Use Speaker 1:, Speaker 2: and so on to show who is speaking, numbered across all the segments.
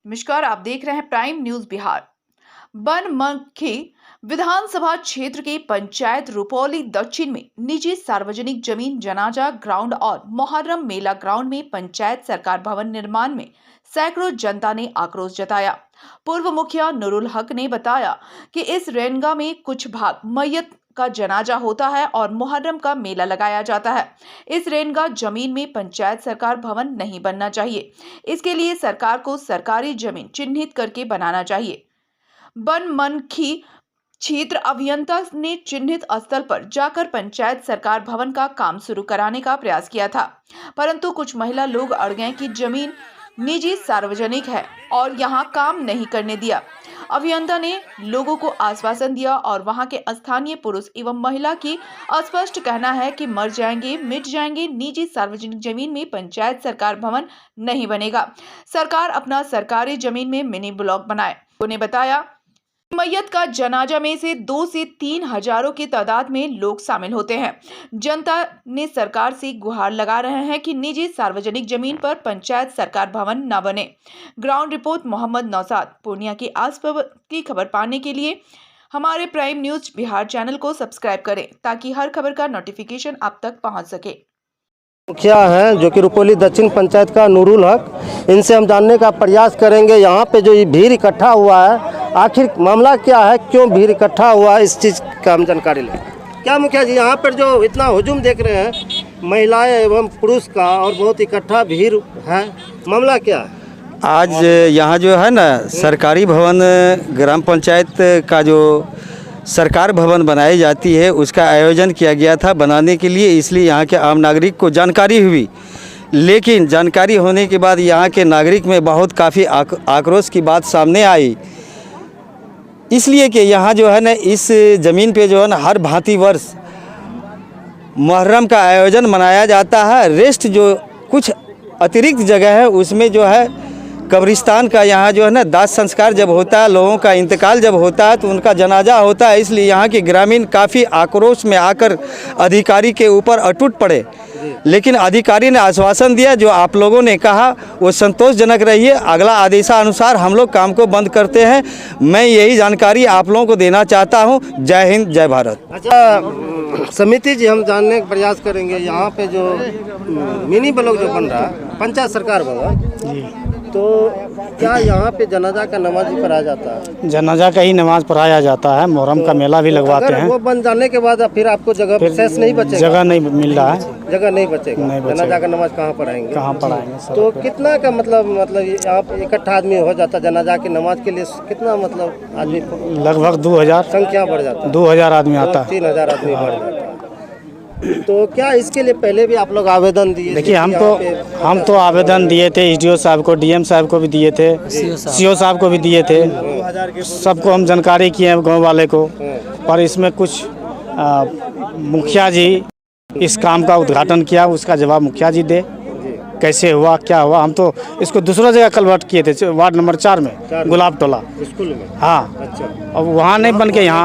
Speaker 1: नमस्कार, आप देख रहे हैं प्राइम न्यूज बिहार। बनमनखी विधानसभा क्षेत्र के पंचायत रुपौली दक्षिण में निजी सार्वजनिक जमीन जनाजा ग्राउंड और मुहर्रम मेला ग्राउंड में पंचायत सरकार भवन निर्माण में सैकड़ों जनता ने आक्रोश जताया। पूर्व मुखिया नूरुल हक ने बताया कि इस रेनगा में कुछ भाग मैयत का जनाजा होता है और मुहर्रम का मेला लगाया जाता है। इस रेनगा जमीन में पंचायत सरकार भवन नहीं बनना चाहिए। इसके लिए सरकार को सरकारी जमीन चिन्हित करके बनाना चाहिए। बनमनखी क्षेत्र अभियंता ने चिन्हित स्थल पर जाकर पंचायत सरकार भवन का काम शुरू कराने का प्रयास किया था, परंतु कुछ महिला लोग अड़ गए कि जमीन निजी सार्वजनिक है और यहां काम नहीं करने दिया। अभियंता ने लोगों को आश्वासन दिया और वहां के स्थानीय पुरुष एवं महिला की स्पष्ट कहना है कि मर जाएंगे मिट जाएंगे, निजी सार्वजनिक जमीन में पंचायत सरकार भवन नहीं बनेगा। सरकार अपना सरकारी जमीन में मिनी ब्लॉक बनाए। उन्होंने बताया मैयत का जनाजा में से 2 से 3 हजारों की तादाद में लोग शामिल होते हैं। जनता ने सरकार से गुहार लगा रहे हैं कि निजी सार्वजनिक जमीन पर पंचायत सरकार भवन न बने। Ground report Mohammad Naushad. पूर्णिया की आसपास की खबर पाने के लिए हमारे प्राइम न्यूज बिहार चैनल को सब्सक्राइब करें ताकि हर खबर का नोटिफिकेशन आप तक पहुंच सके।
Speaker 2: मुखिया हैं जो कि रुपौली दक्षिण पंचायत का नूरुल हक, इनसे हम जानने का प्रयास करेंगे यहाँ पे जो ये भीड़ इकट्ठा हुआ है आखिर मामला क्या है, क्यों भीड़ इकट्ठा हुआ है, इस चीज़ का हम जानकारी लें। क्या मुखिया जी, यहाँ पर जो इतना हुजूम देख रहे हैं महिलाएं एवं पुरुष का और बहुत इकट्ठा भीड़ है, मामला क्या है?
Speaker 3: आज यहाँ जो है ना सरकारी भवन ग्राम पंचायत का जो सरकार भवन बनाई जाती है उसका आयोजन किया गया था बनाने के लिए, इसलिए यहाँ के आम नागरिक को जानकारी हुई। लेकिन जानकारी होने के बाद यहाँ के नागरिक में बहुत काफ़ी आक्रोश की बात सामने आई, इसलिए कि यहाँ जो है ना इस ज़मीन पे जो है ना हर भांति वर्ष मुहर्रम का आयोजन मनाया जाता है। रेस्ट जो कुछ अतिरिक्त जगह है उसमें जो है कब्रिस्तान का यहाँ जो है ना दाह संस्कार जब होता है, लोगों का इंतकाल जब होता है तो उनका जनाजा होता है, इसलिए यहाँ के ग्रामीण काफ़ी आक्रोश में आकर अधिकारी के ऊपर अटूट पड़े। लेकिन अधिकारी ने आश्वासन दिया, जो आप लोगों ने कहा वो संतोषजनक रही है, अगला आदेशानुसार हम लोग काम को बंद करते हैं। मैं यही जानकारी आप लोगों को देना चाहता हूँ। जय हिंद, जय भारत।
Speaker 2: अच्छा समिति जी, हम जानने का प्रयास करेंगे यहाँ पे जो मिनी ब्लॉक जो बन रहा है पंचायत सरकार भवन, तो क्या यहाँ पे जनाजा का नमाज भी पढ़ाया जाता है?
Speaker 4: जनाजा का ही नमाज पढ़ाया जाता है, मुहर्रम का मेला भी लगवाते हैं।
Speaker 2: वो बन जाने के बाद फिर आपको जगह विशेष नहीं बचेगा?
Speaker 4: जगह नहीं मिल रहा है,
Speaker 2: जगह नहीं बचेगा, जनाजा का नमाज कहाँ पढ़ाएंगे?
Speaker 4: कहाँ पढ़ाएंगे?
Speaker 2: तो कितना का मतलब यहाँ पे इकट्ठा आदमी हो जाता है जनाजा की नमाज के लिए? कितना मतलब आदमी?
Speaker 4: लगभग 2000
Speaker 2: संख्या बढ़ जाता है,
Speaker 4: 2000 आदमी आता है,
Speaker 2: 3000 आदमी बढ़ जाता है। तो क्या इसके लिए पहले भी आप लोग आवेदन दिए?
Speaker 4: देखिए हम तो आवेदन दिए थे, एसडीओ साहब को, डीएम साहब को भी दिए थे, सीओ साहब को भी दिए थे, सबको हम जानकारी किए हैं गांव वाले को। पर इसमें कुछ मुखिया जी इस काम का उद्घाटन किया, उसका जवाब मुखिया जी दे, कैसे हुआ क्या हुआ। हम तो इसको दूसरा जगह कन्वर्ट किए थे, वार्ड नंबर 4 में गुलाब टोला
Speaker 2: स्कूल में।
Speaker 4: हाँ,
Speaker 2: अच्छा,
Speaker 4: अब वहाँ नहीं बन के यहाँ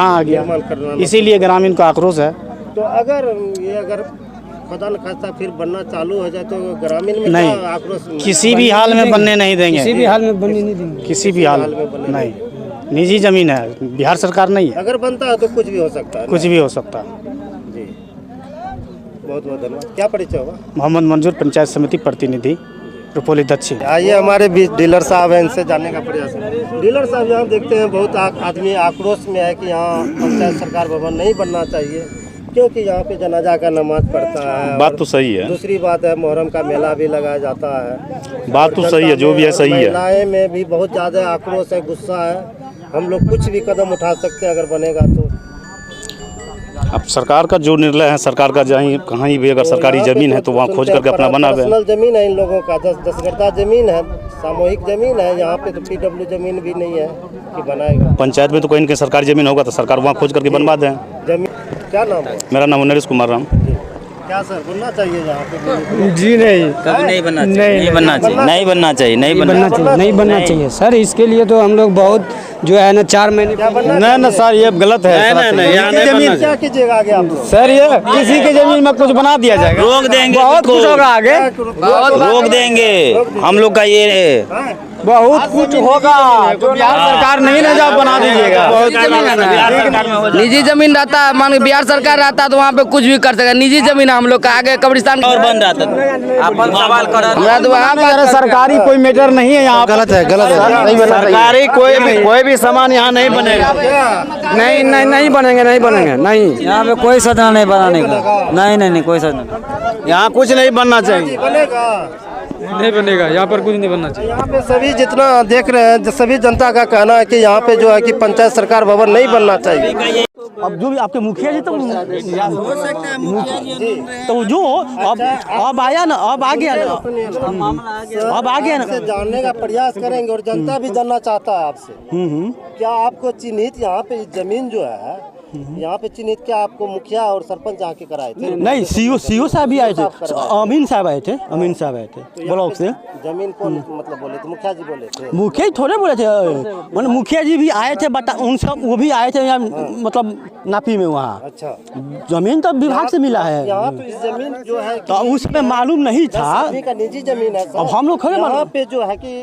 Speaker 4: आ गया, इसीलिए ग्रामीण का आक्रोश है।
Speaker 2: तो अगर खुदा न खास्ता फिर बनना चालू हो जाए तो ग्रामीण में
Speaker 4: नहीं,
Speaker 2: आक्रोश
Speaker 4: किसी भी हाल में बनने नहीं देंगे,
Speaker 5: किसी भी हाल में बनने नहीं देंगे,
Speaker 4: किसी भी हाल में नहीं। निजी जमीन है, बिहार सरकार नहीं है।
Speaker 2: अगर बनता है तो कुछ भी हो सकता है,
Speaker 4: कुछ भी हो सकता है।
Speaker 2: जी, बहुत बहुत धन्यवाद। क्या परिचय होगा?
Speaker 4: मोहम्मद मंजूर, पंचायत समिति प्रतिनिधि, रुपौली दक्षिण।
Speaker 2: आइए हमारे बीच डीलर साहब हैं, इनसे जानने का प्रयास है। डीलर साहब, यहाँ देखते हैं बहुत आदमी आक्रोश में है कि यहाँ पंचायत सरकार भवन नहीं बनना चाहिए क्योंकि यहाँ पे जनाजा का नमाज पढ़ता है।
Speaker 6: बात तो सही है।
Speaker 2: दूसरी बात है मुहर्रम का मेला भी लगाया जाता है।
Speaker 6: बात तो सही है, जो भी है सही है।
Speaker 2: महिलाएं में भी बहुत ज़्यादा आक्रोश है, गुस्सा है। हम लोग कुछ भी कदम उठा सकते हैं अगर बनेगा तो।
Speaker 6: अब सरकार का जो निर्णय है, सरकार का कहीं भी अगर सरकारी जमीन है तो वहाँ खोज करके अपना बनावे।
Speaker 2: पर्सनल जमीन है इन लोगों का, 10 गट्टा जमीन है, सामूहिक जमीन है। यहाँ पे तो पीडब्ल्यू जमीन भी नहीं है कि बनाएगा।
Speaker 6: पंचायत में तो कहीं न कहीं सरकारी जमीन होगा तो सरकार वहाँ खोज करके बनवा दें।
Speaker 2: जमीन क्या नाम है?
Speaker 6: मेरा नाम नरेश कुमार राम।
Speaker 2: क्या सर बनना चाहिए यहाँ पे?
Speaker 5: जी नहीं,
Speaker 7: कभी नहीं बनना चाहिए, नहीं बनना चाहिए, नहीं बनना चाहिए, नहीं बनना चाहिए,
Speaker 5: नहीं बनना चाहिए सर। इसके लिए तो हम लोग बहुत जो है ना 4 महीने
Speaker 4: नहीं ना सर, ये गलत है।
Speaker 2: जमीन क्या कीजिएगा आगे आप लोग?
Speaker 4: सर ये किसी की जमीन में कुछ बना दिया जाएगा,
Speaker 7: रोक देंगे,
Speaker 4: बहुत कुछ होगा आगे,
Speaker 7: रोक देंगे। हम लोग का ये
Speaker 4: बहुत कुछ होगा जो बिहार सरकार नहीं ना जब बना दीजिएगा।
Speaker 5: निजी जमीन रहता है, मान के बिहार सरकार रहता है तो वहाँ पे कुछ भी कर सके। निजी जमीन हम लोग का आगे कब्रिस्तान
Speaker 7: और बन रहा था। अपन सवाल कर
Speaker 5: तो वहाँ पर
Speaker 4: सरकारी कोई मैटर नहीं है यहाँ।
Speaker 2: गलत है, गलत है, नहीं बनना चाहिए।
Speaker 4: सरकारी कोई भी सामान यहाँ नहीं बनेगा।
Speaker 5: नहीं बनेंगे, नहीं यहाँ पे कोई सदन नहीं बनाने का। नहीं कोई सदन
Speaker 4: यहाँ कुछ नहीं बनना चाहिए।
Speaker 5: नहीं बनेगा, यहाँ पर कुछ नहीं बनना चाहिए।
Speaker 2: यहाँ पे सभी जितना देख रहे हैं, सभी जनता का कहना है कि यहाँ पे जो है कि पंचायत सरकार भवन नहीं बनना चाहिए।
Speaker 8: अब जो भी आपके मुखिया जी तो हो सकता है, मुखिया जी तो जो अब आया ना, अब आ गया ना, अब आ गया ना।
Speaker 2: जानने का प्रयास करेंगे और जनता भी जानना चाहता है आपसे, क्या आपको चिन्हित यहाँ पे जमीन जो है यहाँ पे चिन्हित क्या आपको मुखिया और सरपंच आके कराए थे?
Speaker 8: नहीं, सीओ साहब भी आए थे, अमीन साहब आए थे ब्लॉक से।
Speaker 2: जमीन कौन मतलब बोले थे? मुखिया जी बोले थे?
Speaker 8: मुखिया जी थोड़े बोले थे, मतलब मुखिया जी भी आए थे, बता उन सब वो भी आए थे यहाँ, मतलब नापी में वहाँ।
Speaker 2: अच्छा,
Speaker 8: जमीन तो विभाग से मिला है,
Speaker 2: यहाँ तो इस जमीन जो है
Speaker 8: तो उसमें मालूम नहीं था।
Speaker 2: का निजी जमीन है।
Speaker 8: अब हम लोग
Speaker 2: यहाँ पे जो है कि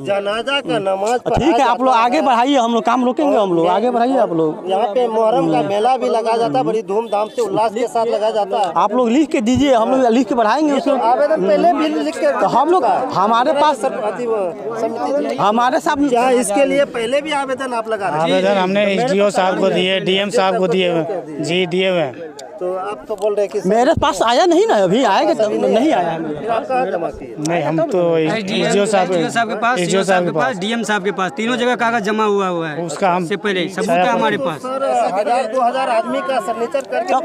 Speaker 2: जनाजा का नमाज
Speaker 8: ठीक है, आप लोग आगे बढ़ाइए, हम लोग काम रोकेंगे, हम लोग आगे बढ़ाइए। आप लोग
Speaker 2: यहाँ पे मुहर्रम का मेला भी लगाया जाता है, बड़ी धूमधाम से उल्लास के साथ लगाया जाता है।
Speaker 8: आप लोग लिख के दीजिए, हम लोग लिख के बढ़ाएंगे उसको।
Speaker 2: आवेदन पहले भी लिख के
Speaker 8: तो हम लोग हमारे पास
Speaker 2: समिति
Speaker 8: हमारे साथ
Speaker 2: क्या इसके लिए पहले भी आवेदन आप लगा रहे हैं?
Speaker 4: आवेदन हमने एसडीओ साहब को दिए, डीएम साहब को दिए जी, दिए हुए हैं।
Speaker 2: तो आप तो बोल रहे हैं कि
Speaker 8: मेरे पास आया नहीं ना, अभी आएगा तब नहीं आया है।
Speaker 2: फिर आप कहाँ जमा किए?
Speaker 4: नहीं, हम तो एसडीओ साहब
Speaker 5: के पास, डीएम साहब के पास, तीनों जगह कागज जमा हुआ है।
Speaker 4: उसका हम
Speaker 5: से पहले सबूत है हमारे पास।
Speaker 2: सर 1000-2000 आदमी का सिग्नेचर करके
Speaker 8: तब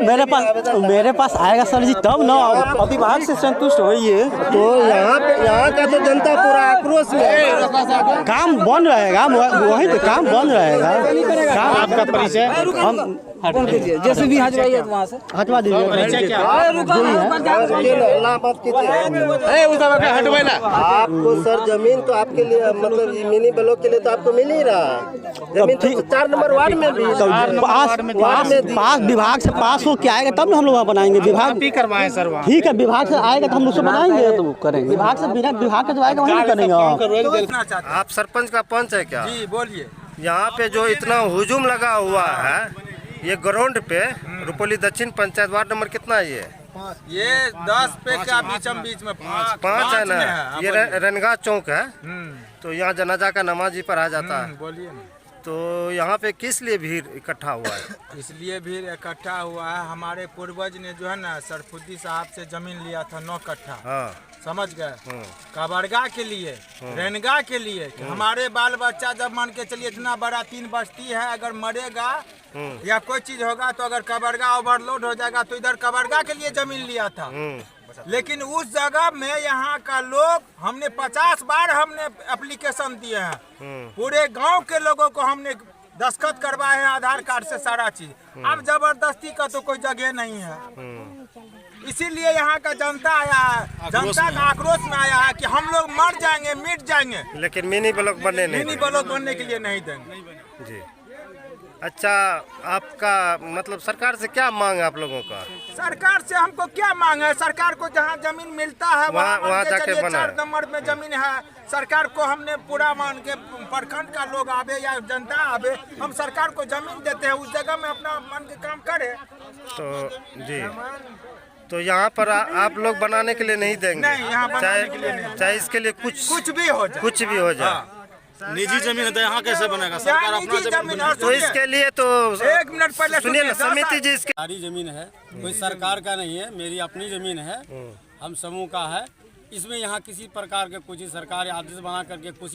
Speaker 8: मेरे पास आएगा सर जी, तब ना। अभी विभाग से संतुष्ट होइए
Speaker 2: तो यहाँ का तो जनता पूरा आक्रोश में है।
Speaker 8: काम बन रहेगा, वहीं पे काम बन रहेगा। काम
Speaker 4: आपका परिचय
Speaker 8: हम
Speaker 5: जैसे भी हटवाइए वहाँ से
Speaker 8: हटवा दीजिए।
Speaker 2: आपको सर जमीन तो आपके लिए मतलब ये मिनी ब्लॉक के लिए तो आपको मिल ही रहा जमीन, तो 4 नंबर वार्ड में भी
Speaker 8: पास विभाग से पास हो के आएगा तब ना हम लोग वहाँ बनाएंगे। विभाग
Speaker 4: करवाए सर वहाँ।
Speaker 8: ठीक है, विभाग से आएगा तो हम लोग बनाएंगे, तो करेंगे। विभाग से बिना विभाग के जो आएगा वहीं करेंगे।
Speaker 2: आप सरपंच का पंच है क्या?
Speaker 5: जी बोलिए।
Speaker 2: यहाँ पे जो इतना हुजूम लगा हुआ है ये ग्राउंड पे रुपौली दक्षिण पंचायत वार्ड नंबर कितना है
Speaker 9: ये 10 पे का बीच में
Speaker 2: 5 है ना? ये रनगा चौक है, तो यहाँ जनाजा का नमाज भी पढ़ा जाता है।
Speaker 9: बोलिए ना।
Speaker 2: तो यहाँ पे किस लिए भीड़ इकट्ठा हुआ है?
Speaker 9: इसलिए भी इकट्ठा हुआ है, हमारे पूर्वज ने जो है ना सरफुद्दी साहब से जमीन लिया था 9 कट्ठा।
Speaker 2: हाँ,
Speaker 9: समझ गए? काबरगा के लिए, रेनगा के लिए कि हमारे बाल बच्चा जब मान के चलिए इतना बड़ा 3 बस्ती है, अगर मरेगा या कोई चीज होगा तो अगर कबरगा ओवरलोड हो जाएगा तो इधर कबरगा के लिए जमीन लिया था। लेकिन उस जगह में यहाँ का लोग हमने 50 बार हमने एप्लीकेशन दिए हैं, पूरे गांव के लोगों को हमने दस्तखत करवाए हैं आधार कार्ड से सारा चीज। अब जबरदस्ती का तो कोई जगह नहीं है, इसीलिए यहाँ का जनता आया है, जनता का आक्रोश में आया है कि हम लोग मर जाएंगे, मिट जाएंगे,
Speaker 2: लेकिन मिनी ब्लॉक बनने नहीं
Speaker 9: मिनी ब्लॉक बनने के लिए नहीं देंगे।
Speaker 2: जी। अच्छा, आपका मतलब सरकार से क्या मांग है आप लोगों का?
Speaker 9: सरकार से हमको क्या मांग है? सरकार को जहाँ जमीन मिलता है
Speaker 2: वहाँ जाके
Speaker 9: 4 नंबर में जमीन है, सरकार को हमने पूरा मान के प्रखंड का लोग आवे या जनता आवे, हम सरकार को जमीन देते हैं, उस जगह में अपना मन के काम करे।
Speaker 2: तो जी, तो यहाँ पर आप लोग बनाने के लिए नहीं देंगे?
Speaker 9: नहीं, यहाँ बनाने के लिए नहीं।
Speaker 2: चाहे इसके लिए कुछ
Speaker 9: भी हो जाए,
Speaker 2: कुछ भी हो जाए।
Speaker 6: निजी जमीन है तो यहाँ कैसे बनेगा?
Speaker 9: सरकार अपना जमीन।
Speaker 2: तो इसके लिए तो
Speaker 9: 1 मिनट पहले
Speaker 2: सुनिए ना, समिति जी इसके
Speaker 10: सारी जमीन है, कोई सरकार का नहीं है, मेरी अपनी जमीन है, हम समूह का है। इसमें यहाँ किसी प्रकार के कुछ सरकार आदेश बना करके कुछ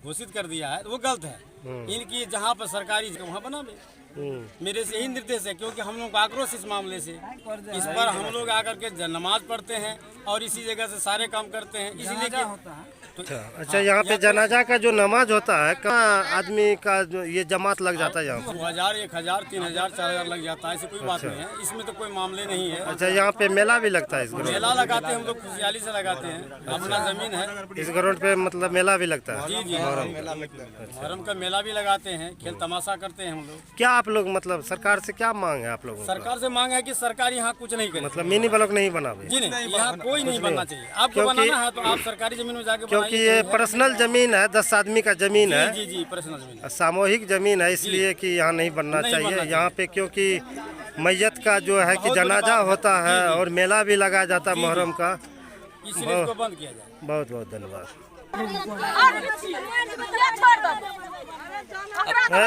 Speaker 10: घोषित कर दिया है, वो गलत है। इनकी जहाँ पर सरकारी वहाँ बनावे। मेरे से यही निर्देश है, क्योंकि हम लोग का आक्रोश इस मामले से, इस पर हम लोग आकर के नमाज पढ़ते हैं और इसी जगह से सारे काम करते हैं, इसीलिए तो
Speaker 2: अच्छा, यहाँ पे जनाजा का जो नमाज होता है, कहाँ आदमी का जो ये जमात लग जाता है यहाँ?
Speaker 10: 2000, 1000, 3000, 4000 लग जाता है, ऐसी कोई बात नहीं है, इसमें तो कोई मामले नहीं है।
Speaker 2: अच्छा, यहाँ पे मेला भी लगता है? इस ग्राउंड
Speaker 10: मेला लगाते हैं हम लोग, खुशहाली से लगाते हैं, अपना जमीन है।
Speaker 2: इस ग्राउंड पे मतलब मेला भी लगता है?
Speaker 10: जी जी, मुहर्रम का मेला भी लगाते हैं, खेल तमाशा करते हैं हम लोग।
Speaker 2: क्या आप लोग मतलब सरकार से क्या मांग है आप लोगों?
Speaker 10: सरकार से मांग है कि सरकार यहाँ कुछ नहीं करे,
Speaker 2: मतलब मिनी ब्लॉक नहीं बना?
Speaker 10: जी नहीं, यहाँ कोई नहीं बनना चाहिए। आपको बनाना है तो आप सरकारी जमीन में जाके,
Speaker 2: क्योंकि ये पर्सनल जमीन है, 10 आदमी का जमीन है।
Speaker 10: जी जी, पर्सनल जमीन,
Speaker 2: सामूहिक जमीन है, इसलिए कि यहाँ नहीं बनना चाहिए। यहाँ पे क्योंकि मैयत का जो है कि जनाजा होता है और मेला भी लगाया जाता है मुहर्रम का,
Speaker 10: इसलिए इसको बंद किया जाए।
Speaker 2: बहुत बहुत धन्यवाद।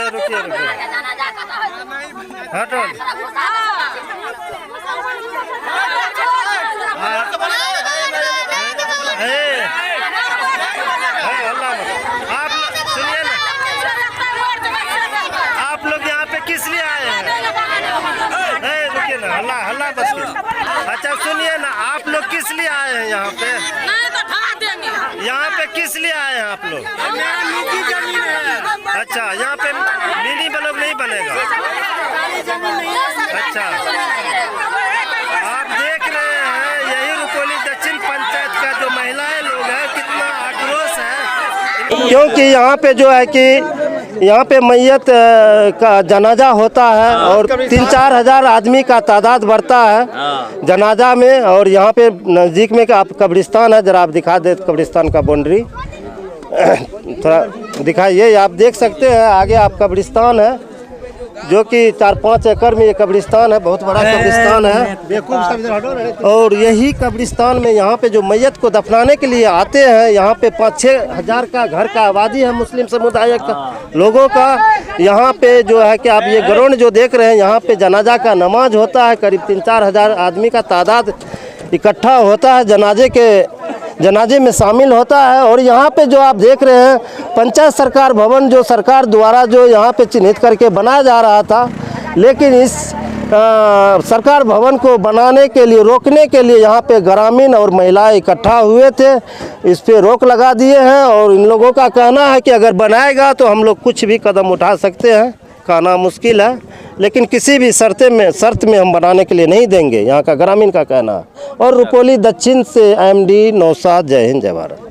Speaker 2: रुकिए रुकिए, हटो। आप सुनिए ना, आप लोग यहाँ पे किस लिए आए हैं? रुकिए ना, हल्ला हल्ला बस। अच्छा सुनिए ना, आप लोग किस लिए आए हैं यहाँ पे? यहाँ पे किस लिए आए हैं आप लोग?
Speaker 9: निजी जमीन है।
Speaker 2: अच्छा, यहाँ पे मिनी ब्लॉक नहीं बनेगा? अच्छा, आप देख रहे हैं यही रुपौली दक्षिण पंचायत का जो महिलाएं लोग हैं, कितना आक्रोश है। क्योंकि यहाँ पे जो है कि यहाँ पे मैयत का जनाजा होता है और 3-4 हज़ार आदमी का तादाद बढ़ता है जनाजा में। और यहाँ पे नज़दीक में आप कब्रिस्तान है, जरा आप दिखा दे कब्रिस्तान का बाउंड्री थोड़ा दिखाइए। आप देख सकते हैं आगे आप कब्रिस्तान है, जो कि 4-5 एकड़ में ये कब्रिस्तान है, बहुत बड़ा कब्रिस्तान है। और यही कब्रिस्तान में यहाँ पे जो मैयत को दफनाने के लिए आते हैं, यहाँ पे 5-6 हज़ार का घर का आबादी है मुस्लिम समुदाय का लोगों का। यहाँ पे जो है कि आप ये ग्राउंड जो देख रहे हैं, यहाँ पे जनाजा का नमाज होता है, करीब 3-4 हज़ार आदमी का तादाद इकट्ठा होता है, जनाजे में शामिल होता है। और यहाँ पे जो आप देख रहे हैं पंचायत सरकार भवन, जो सरकार द्वारा जो यहाँ पे चिन्हित करके बनाया जा रहा था, लेकिन इस सरकार भवन को बनाने के लिए, रोकने के लिए यहाँ पे ग्रामीण और महिलाएं इकट्ठा हुए थे, इस पे रोक लगा दिए हैं। और इन लोगों का कहना है कि अगर बनाएगा तो हम लोग कुछ भी कदम उठा सकते हैं, कहना मुश्किल है, लेकिन किसी भी शर्त में हम बनाने के लिए नहीं देंगे, यहाँ का ग्रामीण का कहना है। और रुपौली दक्षिण से MD नौशाद, जय हिंद, जय भारत।